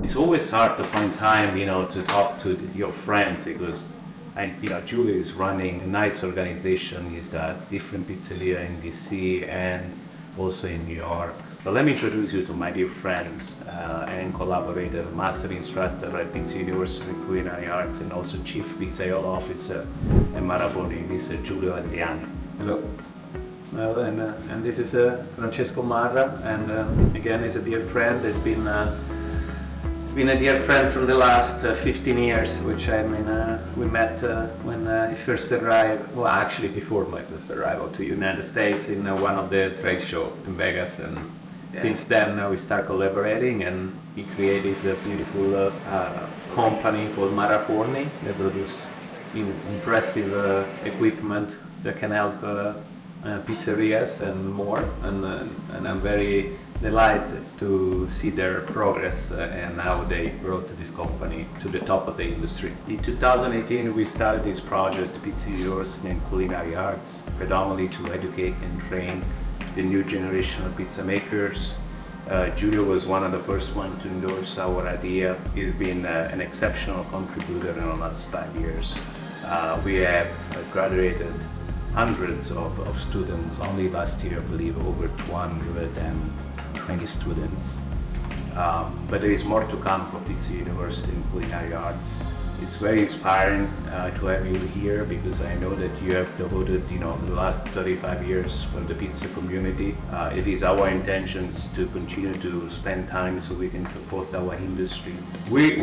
It's always hard to find time, to talk to your friends because, Giulio is running a nice organization. He's got different pizzeria in DC and also in New York. But let me introduce you to my dear friend and collaborator, master instructor at Pizza University in Culinary Arts and also chief pizzaiolo officer at Marafoni, Mr. Giulio Adriani. Hello. Well, and this is Francesco Marra, and again, he's a dear friend. He's been a dear friend from the last 15 years, which we met when he first arrived. Well, actually, before my first arrival to United States in one of the trade shows in Vegas, and since then we start collaborating, and he created this beautiful company called Marafoni. They produce impressive equipment that can help pizzerias and more, and I'm very delighted to see their progress and how they brought this company to the top of the industry. In 2018 we started this project, Pizza University and Culinary Arts, predominantly to educate and train the new generation of pizza makers. Giulio was one of the first ones to endorse our idea. He's been an exceptional contributor in the last 5 years. We have graduated hundreds of students. Only last year, I believe, over 220 students. But there is more to come for Pizza University and Culinary Arts. It's very inspiring to have you here because I know that you have devoted, the last 35 years for the pizza community. It is our intentions to continue to spend time so we can support our industry. We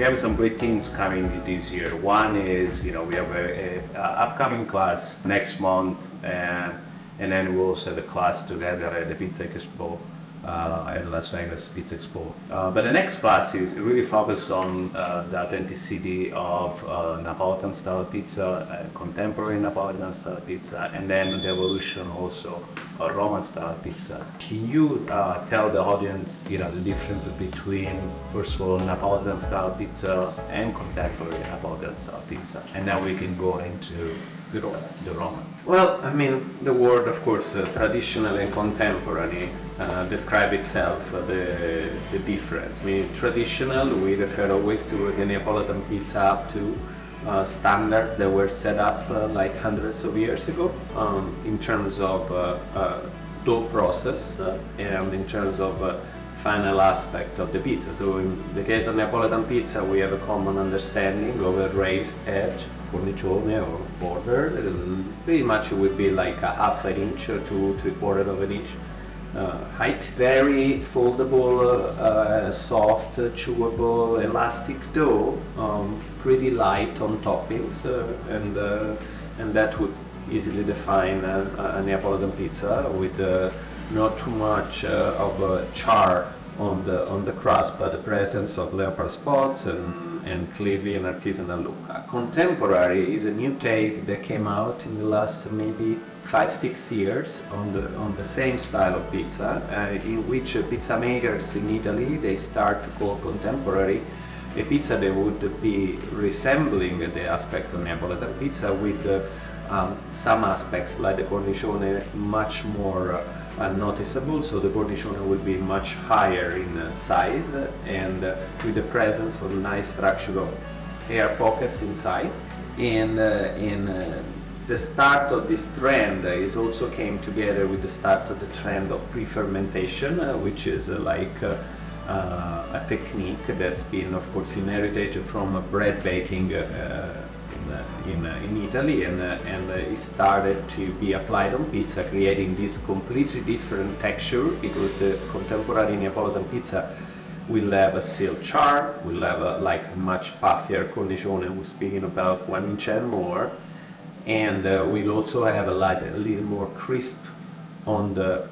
have some great things coming this year. One is, we have a upcoming class next month, and then we'll also have a class together at the Pizza Expo. At Las Vegas Pizza Expo. But the next class is really focused on the authenticity of Neapolitan-style pizza, contemporary Neapolitan-style pizza, and then the evolution also of Roman-style pizza. Can you tell the audience, the difference between, first of all, Neapolitan-style pizza and contemporary Neapolitan-style pizza, and then we can go into the Roman. Well, the word, of course, traditional and contemporary describe itself, the difference. Traditional, we refer always to the Neapolitan pizza up to standards that were set up like hundreds of years ago in terms of dough process and in terms of final aspect of the pizza. So in the case of Neapolitan pizza, we have a common understanding of a raised edge, cornicione or border. Pretty much it would be like a half an inch to 3/4 of an inch height. Very foldable, soft, chewable, elastic dough, pretty light on toppings, and that would easily define a Neapolitan pizza with not too much of char on the crust, but the presence of leopard spots and clearly an artisanal look. Contemporary is a new take that came out in the last maybe 5-6 years on the same style of pizza, in which pizza makers in Italy, they start to call contemporary a pizza that would be resembling the aspect of Neapolitan pizza with some aspects like the cornicione much more noticeable, so the cornicione will be much higher in size and with the presence of nice structure of air pockets inside. And the start of this trend is also came together with the start of the trend of pre-fermentation, which is like a technique that's been, of course, inherited from bread baking in Italy, and it started to be applied on pizza, creating this completely different texture, because the contemporary Neapolitan pizza will have a still char, will have a much puffier cornicione, we're speaking about 1 inch and more, and we'll also have a little more crisp on the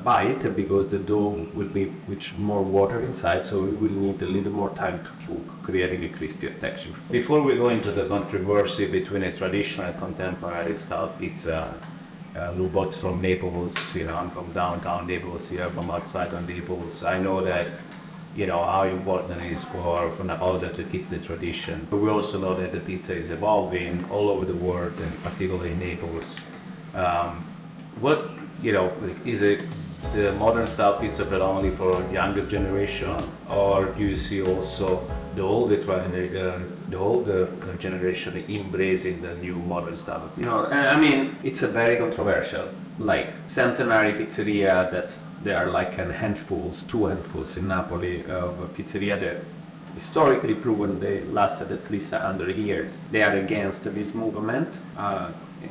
bite, because the dough will be with more water inside, so we will need a little more time to cook, creating a crispier texture. Before we go into the controversy between a traditional and contemporary style pizza, both from Naples, I'm from downtown Naples, here from outside of Naples. I know that how important it is for Neapolitan to keep the tradition. But we also know that the pizza is evolving all over the world, and particularly in Naples. What is a the modern style pizza predominantly for younger generation, or do you see also the older generation embracing the new modern style of pizza? No, I mean, it's a very controversial. Like Centenary Pizzeria, there are like two handfuls in Napoli of pizzeria that historically proven they lasted at least 100 years. They are against this movement.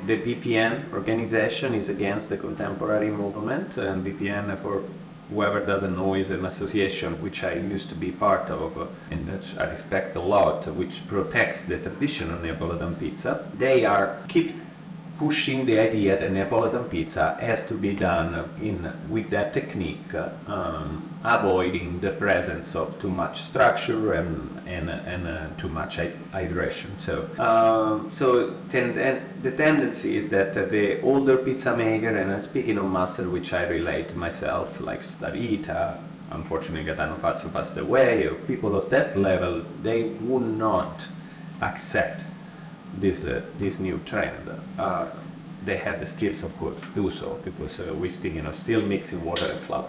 The BPN organization is against the contemporary movement, and BPN, for whoever doesn't know, is an association which I used to be part of and which I respect a lot, which protects the traditional Neapolitan pizza. They keep pushing the idea that Neapolitan pizza has to be done with that technique, avoiding the presence of too much structure and too much hydration. The tendency is that the older pizza maker, and speaking of master which I relate myself, like Starita, unfortunately Gaetano Fazio passed away, or people of that level, they would not accept this new trend. They have the skills, of course, to do so, because we speak, still mixing water and flour,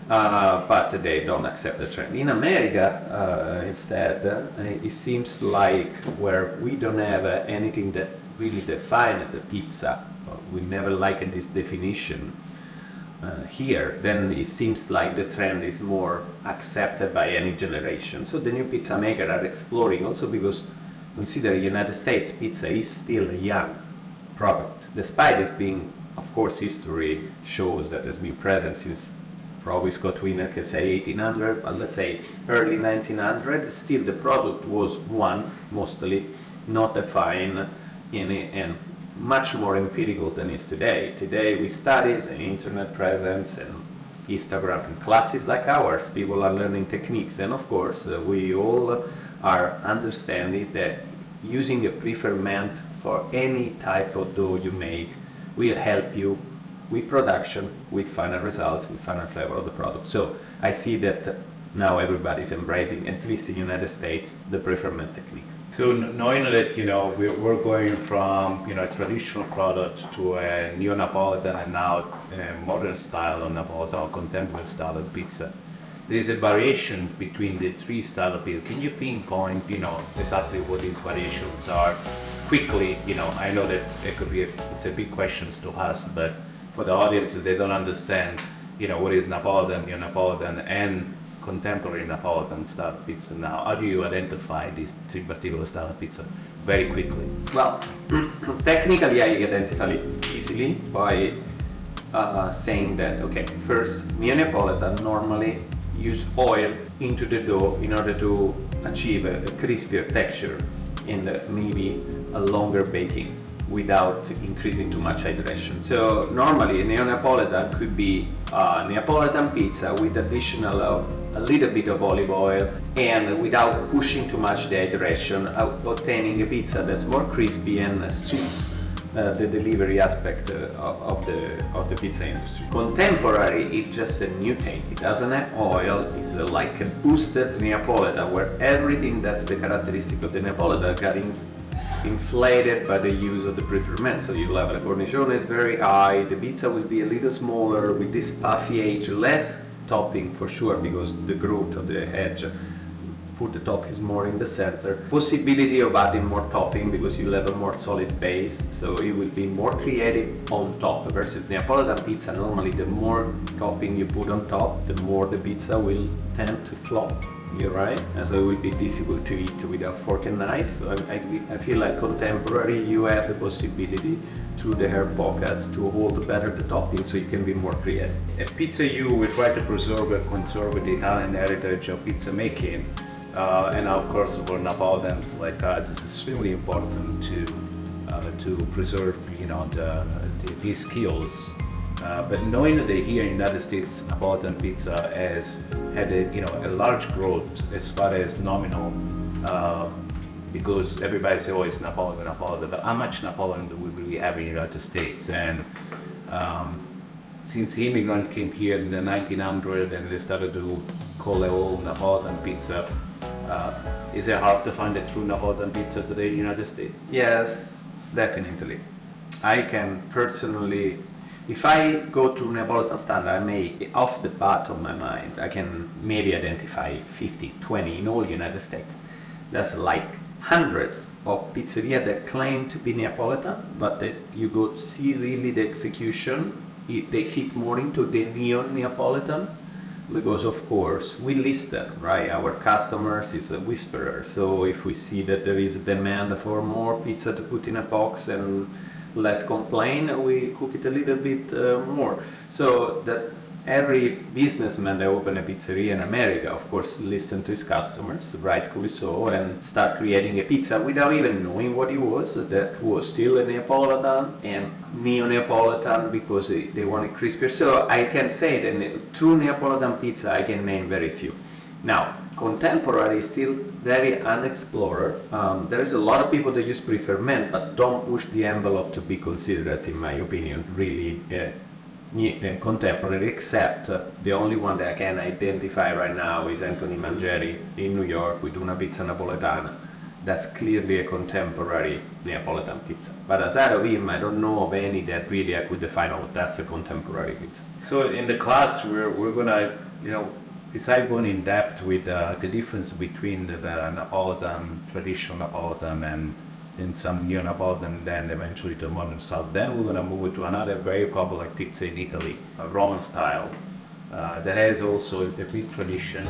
but they don't accept the trend. In America, instead, it seems like where we don't have anything that really defines the pizza, we never liked this definition here, then it seems like the trend is more accepted by any generation. So the new pizza makers are exploring, also because consider United States pizza is still a young product, despite its being, of course, history shows that it's been present since probably Scott Wiener can say 1800, but let's say early 1900. Still, the product was mostly not defined and much more empirical than is today. Today, with studies and internet presence and Instagram and classes like ours, people are learning techniques, and of course, we all are understanding that using a pre-ferment for any type of dough you make will help you with production, with final results, with final flavor of the product. So I see that now everybody's embracing, at least in the United States, the pre-ferment techniques. So knowing that we're going from a traditional product to a new Neapolitan and now a modern style of Neapolitan or contemporary style of pizza, there's a variation between the three styles of pizza. Can you pinpoint, exactly what these variations are? Quickly, I know that it's a big question to us, but for the audience, they don't understand, what is Neapolitan, Neapolitan, and contemporary Neapolitan style pizza now. How do you identify these three particular style of pizza very quickly? Well, technically, I identify it easily by saying that, okay, first, Neapolitan normally use oil into the dough in order to achieve a crispier texture and maybe a longer baking without increasing too much hydration. So normally a Neapolitan could be a Neapolitan pizza with additional of a little bit of olive oil and without pushing too much the hydration, obtaining a pizza that's more crispy and suits the delivery aspect of the pizza industry. Contemporary is just a new take. It doesn't have oil. It's like a boosted Neapolitan where everything that's the characteristic of the Neapolitan got inflated by the use of the pre-ferment. So you'll have the cornicione is very high. The pizza will be a little smaller with this puffy edge, less topping for sure because the growth of the edge put the toppings more in the center. Possibility of adding more topping because you'll have a more solid base, so it will be more creative on top versus Neapolitan pizza. Normally the more topping you put on top, the more the pizza will tend to flop. You're right, and so it will be difficult to eat with a fork and knife. So I feel like contemporary, you have the possibility through the hair pockets to hold better the topping so you can be more creative. At Pizza U, we try to preserve and conserve the Italian heritage of pizza making. And of course, for Neapolitans like us, it's extremely important to preserve, these skills. But knowing that here in the United States, Neapolitan pizza has had a large growth as far as nominal, because everybody says, oh, it's Neapolitan, but how much Neapolitan do we really have in the United States? And since immigrants came here in the 1900s and they started to call it all Neapolitan pizza, is it hard to find a true Neapolitan pizza today in the United States? Yes, definitely. I can personally If I go to Neapolitan-style, I may, off the bat of my mind, I can maybe identify 50, 20 in all United States. There's like hundreds of pizzerias that claim to be Neapolitan, but that you go to see really the execution, they fit more into the neo-Neapolitan, because of course we listen, right? Our customers is a whisperer, so if we see that there is a demand for more pizza to put in a box and less complain, we cook it a little bit more. So that every businessman that open a pizzeria in America, of course, listen to his customers, rightfully so, and start creating a pizza without even knowing what it was. That was still a Neapolitan and neo-Neapolitan because they want it crispier. So I can say that true Neapolitan pizza I can name very few. Now, contemporary is still very unexplored. There is a lot of people that use pre-ferment, but don't push the envelope to be considered, in my opinion, really contemporary, except the only one that I can identify right now is Anthony Mangieri in New York with Una Pizza Napoletana. That's clearly a contemporary Neapolitan pizza. But aside of him, I don't know of any that really I could define, oh, that's a contemporary pizza. So in the class, we're gonna, besides going in depth with the difference between the Neapolitan, traditional Neapolitan, and some neo-Neapolitan, then eventually to modern style. Then we're gonna move to another very popular pizza in Italy, a Roman style, that has also a big tradition.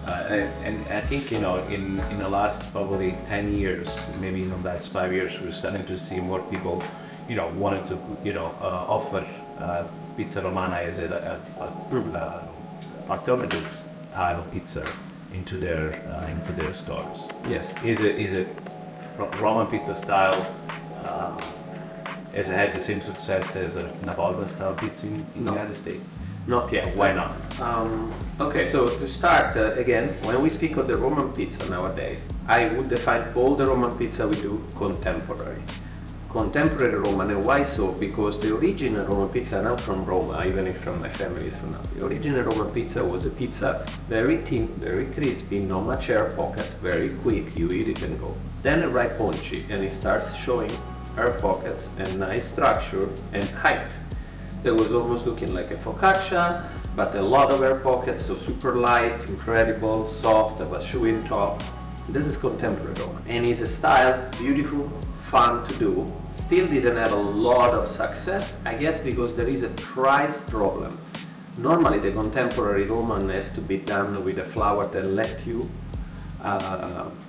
And I think, in the last probably 10 years, maybe in the last 5 years, we're starting to see more people, wanting to, offer pizza romana as an alternative style of pizza into their stores. Yes. Is a Roman pizza style has it had the same success as a Neapolitan style pizza in the United States? Not yet. Why not? Okay, so to start, again, when we speak of the Roman pizza nowadays, I would define all the Roman pizza we do contemporary. Contemporary Roman, and why so? Because the original Roman pizza, not from Roma, even if from my family is from Napoli. The original Roman pizza was a pizza very thin, very crispy, no much air pockets, very quick, you eat it and go. Then a right ponci, and it starts showing air pockets and nice structure and height. It was almost looking like a focaccia, but a lot of air pockets, so super light, incredible, soft, but chewy top. This is contemporary Roman, and it's a style, beautiful, fun to do. Still didn't have a lot of success, I guess because there is a price problem. Normally the contemporary Roman has to be done with a flour that let you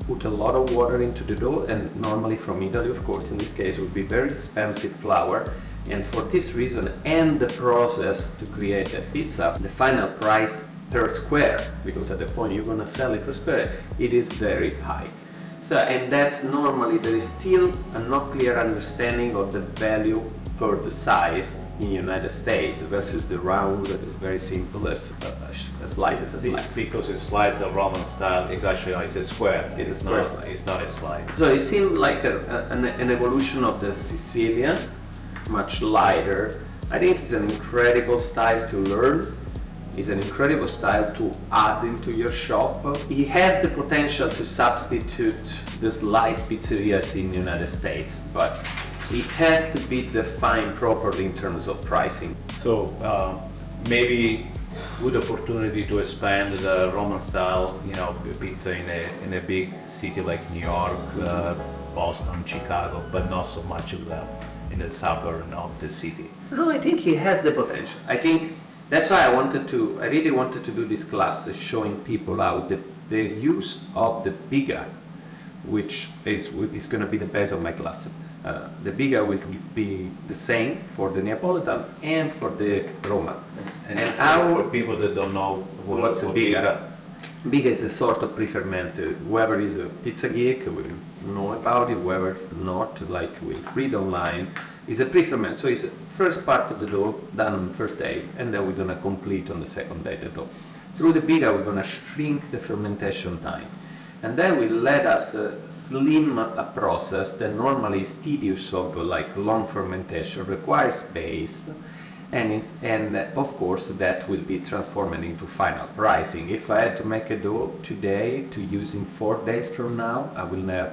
put a lot of water into the dough, and normally from Italy, of course, in this case would be very expensive flour. And for this reason and the process to create a pizza, the final price per square, because at the point you're gonna sell it per square, it is very high. So, and that's normally, there is still a not clear understanding of the value per the size in United States versus the round that is very simple as a slice. Because a slice of Roman style is actually it's a square. It's not a slice. So it seemed like an evolution of the Sicilian, much lighter. I think it's an incredible style to learn. It's an incredible style to add into your shop. It has the potential to substitute the slice pizzerias in the United States, but it has to be defined properly in terms of pricing. So maybe good opportunity to expand the Roman style, pizza in a big city like New York, Boston, Chicago, but not so much of that in the suburban of the city. No, I think he has the potential. I think that's why I really wanted to do this class, showing people how the use of the biga, which is going to be the base of my class. The biga will be the same for the Neapolitan and for the Roman. And how, for people that don't know what's a biga? Biga is a sort of pre-fermented. Whoever is a pizza geek will know about it, whoever not, will read online. It's a pre-ferment, so it's the first part of the dough done on the first day, and then we're going to complete on the second day the dough. Through the biga, we're going to shrink the fermentation time. And then will let us slim a process that normally is tedious of long fermentation, requires space, and of course that will be transformed into final pricing. If I had to make a dough today to use in 4 days from now, I will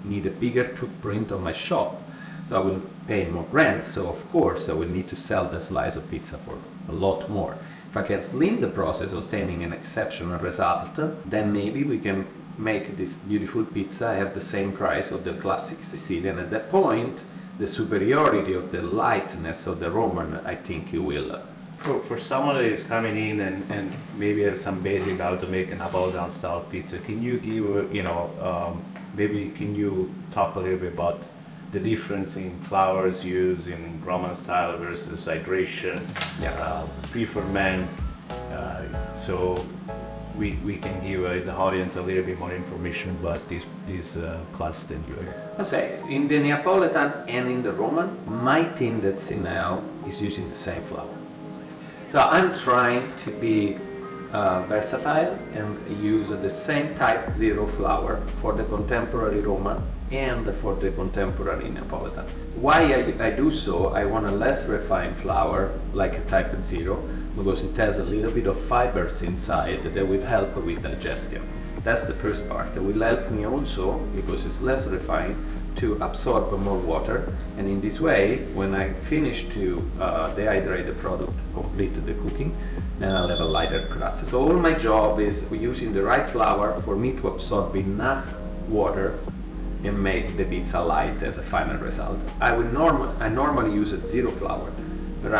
need a bigger footprint on my shop. So I will pay more rent, so of course I will need to sell the slice of pizza for a lot more. If I can slim the process, obtaining an exceptional result, then maybe we can make this beautiful pizza have the same price of the classic Sicilian. At that point, the superiority of the lightness of the Roman, I think you will. For someone that is coming in and maybe have some basic how to make a Neapolitan-style pizza, can you give, maybe can you talk a little bit about the difference in flours used in Roman style versus hydration, pre-ferment, so we can give the audience a little bit more information about this class than you have. Okay, in the Neapolitan and in the Roman, my tendency now is using the same flour. So I'm trying to be versatile and use the same type 0 flour for the contemporary Roman and for the contemporary Neapolitan. Why I do so, I want a less refined flour like a type 0 because it has a little bit of fibers inside that will help with digestion. That's the first part. It will help me also, because it's less refined, to absorb more water, and in this way, when I finish to dehydrate the product, complete the cooking, then I'll have a lighter crust. So all my job is using the right flour for me to absorb enough water and make the pizza light as a final result. I normally use a 0 flour, but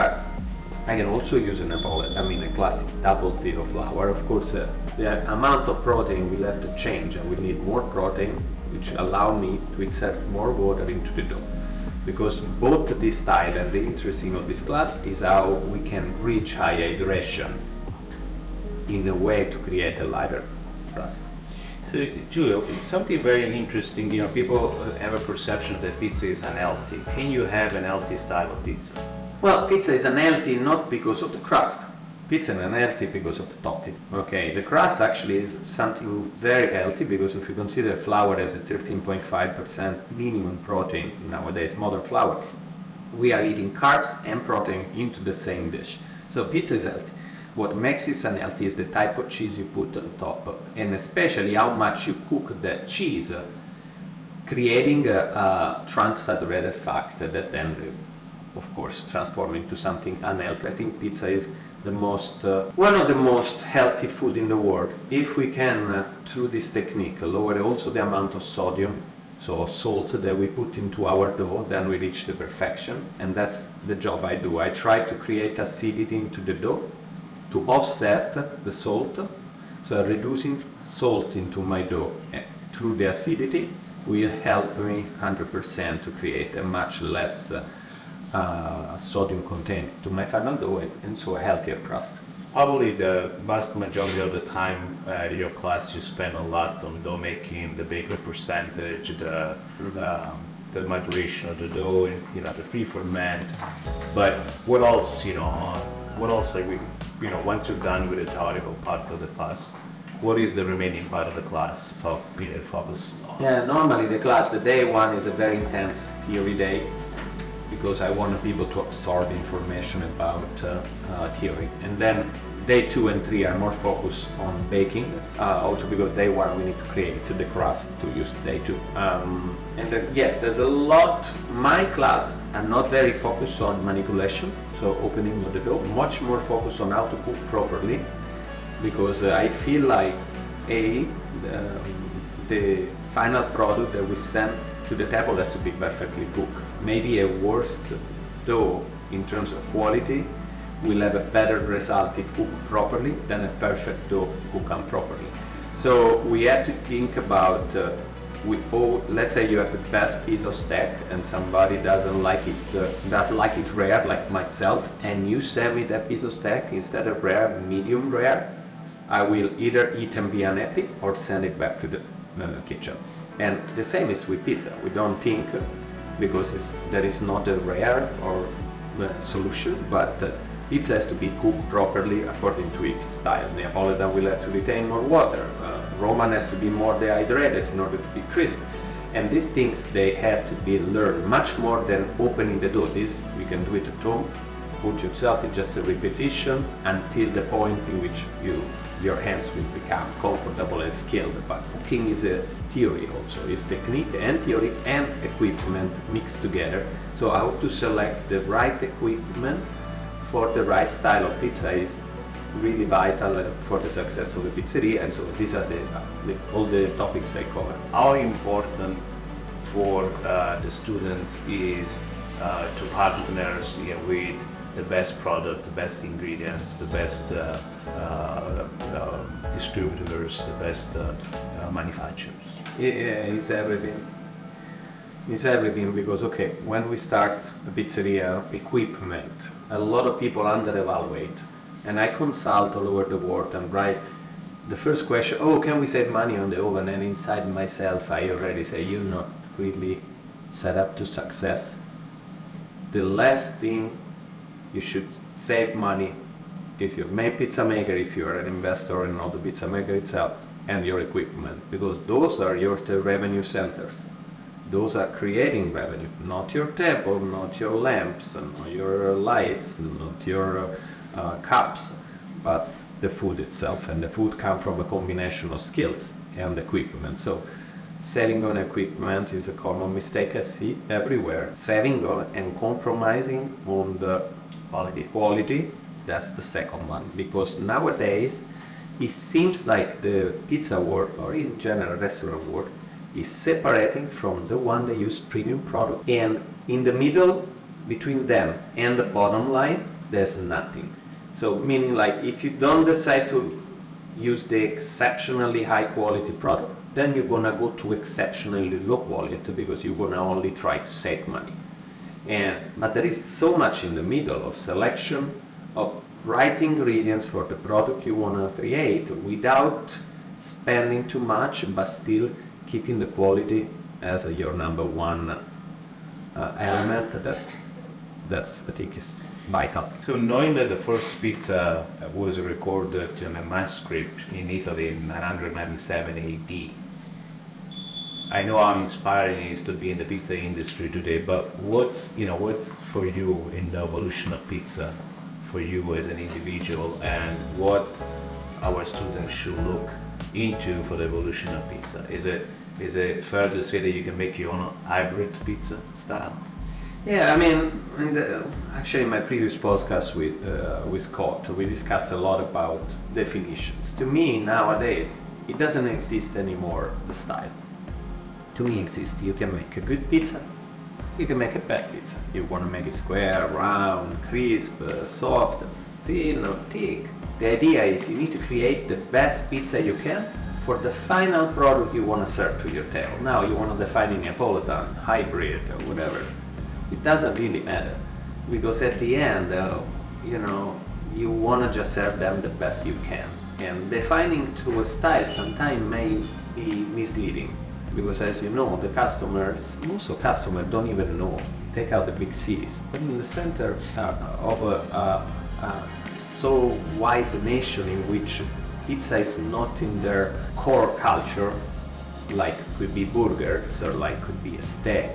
I can also use a classic double 0 flour. Of course, the amount of protein will have to change. I will need more protein, which allow me to insert more water into the dough. Because both this style and the interesting of this class is how we can reach high hydration in a way to create a lighter crust. So, Giulio, it's something very interesting. People have a perception that pizza is unhealthy. Can you have an healthy style of pizza? Well, pizza is unhealthy not because of the crust. Pizza is unhealthy because of the topping. Okay, the crust actually is something very healthy because if you consider flour as a 13.5% minimum protein nowadays, modern flour, we are eating carbs and protein into the same dish. So pizza is healthy. What makes it unhealthy is the type of cheese you put on top, and especially how much you cook the cheese, creating a trans-saturated fat that then, of course, transform into something unhealthy. I think pizza is the most one of the most healthy food in the world. If we can, through this technique, lower also the amount of sodium, so salt that we put into our dough, then we reach the perfection, and that's the job I do. I try to create acidity into the dough to offset the salt, so reducing salt into my dough through the acidity will help me 100% to create a much less sodium content to my final dough, and so a healthier crust. Probably the vast majority of the time at your class you spend a lot on dough making, the bakery percentage, the maturation of the dough, and the pre-ferment. But what else? What else are we? Once you're done with the theoretical part of the class, what is the remaining part of the class focused on? Yeah, normally the class, the day one is a very intense theory day, because I want people to absorb information about theory. And then day 2 and 3 are more focused on baking, also because day 1 we need to create the crust to use day 2. Yes, there's a lot. My class are not very focused on manipulation, so opening of the dough, much more focused on how to cook properly, because I feel like the final product that we send to the table has to be perfectly cooked. Maybe a worst dough in terms of quality will have a better result if cooked properly than a perfect dough cooked improperly. So we have to think about, let's say you have the best piece of steak and somebody doesn't like it rare, like myself, and you send me that piece of steak instead of rare, medium rare, I will either eat and be unhappy or send it back to the kitchen. And the same is with pizza. We don't think, because there is not a rare or solution, but pizza has to be cooked properly according to its style. Neapolitan will have to retain more water. Roman has to be more dehydrated in order to be crisp. And these things, they have to be learned much more than opening the dough. This we can do it at home. put yourself. It's just a repetition until the point in which your hands will become comfortable and skilled. But cooking is a theory also. It's technique and theory and equipment mixed together. So how to select the right equipment for the right style of pizza is really vital for the success of the pizzeria. And so these are all the topics I cover. How important for the students is to partners with the best product, the best ingredients, the best distributors, the best manufacturers? Yeah, it's everything. It's everything because, okay, when we start a pizzeria, equipment, a lot of people under-evaluate. And I consult all over the world and write the first question, oh, can we save money on the oven? And inside myself, I already say, you're not really set up to success. The last thing you should save money is your main pizza maker if you're an investor and not the pizza maker itself, and your equipment, because those are your revenue centers. Those are creating revenue, not your table, not your lamps, not your lights, not your cups, but the food itself. And the food comes from a combination of skills and equipment. So saving on equipment is a common mistake I see everywhere. Saving on and compromising on the quality, that's the second one. Because nowadays, it seems like the pizza world, or in general restaurant world, is separating from the one that use premium product. And in the middle, between them and the bottom line, there's nothing. So meaning like if you don't decide to use the exceptionally high quality product, then you're gonna go to exceptionally low quality because you're gonna only try to save money. But there is so much in the middle of selection, of right ingredients for the product you wanna create without spending too much, but still keeping the quality as your number one element. That's I think is vital. So knowing that the first pizza was recorded in a manuscript in Italy in 997 AD, I know how inspiring it is to be in the pizza industry today, but what's for you in the evolution of pizza, for you as an individual, and what our students should look into for the evolution of pizza? Is it fair to say that you can make your own hybrid pizza style? Yeah, I mean, actually in my previous podcast with Scott, we discussed a lot about definitions. To me, nowadays, it doesn't exist anymore, the style. To me, exists. You can make a good pizza, you can make a bad pizza. You want to make it square, round, crisp, soft, thin or thick. The idea is you need to create the best pizza you can for the final product you want to serve to your table. Now you want to define a Neapolitan, hybrid or whatever. It doesn't really matter, because at the end, you want to just serve them the best you can. And defining to a style sometimes may be misleading, because as you know, the customers, most of customers don't even know. Take out the big cities, but in the center of a so wide nation in which pizza is not in their core culture, like could be burgers or like could be a steak,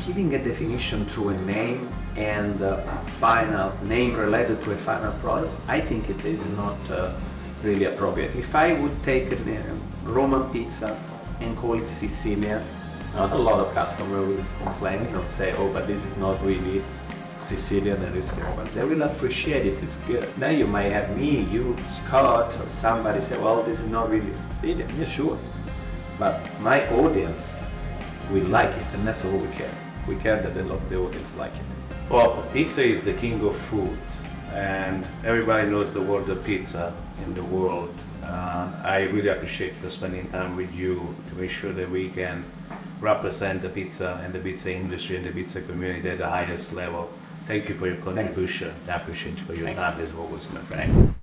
giving a definition through a name and a final name related to a final product, I think it is not really appropriate. If I would take a Roman pizza and call it Sicilian, not a lot of customers will complain or say, oh, but this is not really Sicilian and it's Roman. They will appreciate it, it's good. Then you might have me, you, Scott, or somebody say, well, this is not really Sicilian. Yeah, sure. But my audience will like it, and that's all we care. We care that the audience like it. Well, pizza is the king of food, and everybody knows the word of pizza in the world. I really appreciate for spending time with you to make sure that we can represent the pizza and the pizza industry and the pizza community at the highest level. Thank you for your contribution. Thanks. I appreciate you for your time as always, my friends.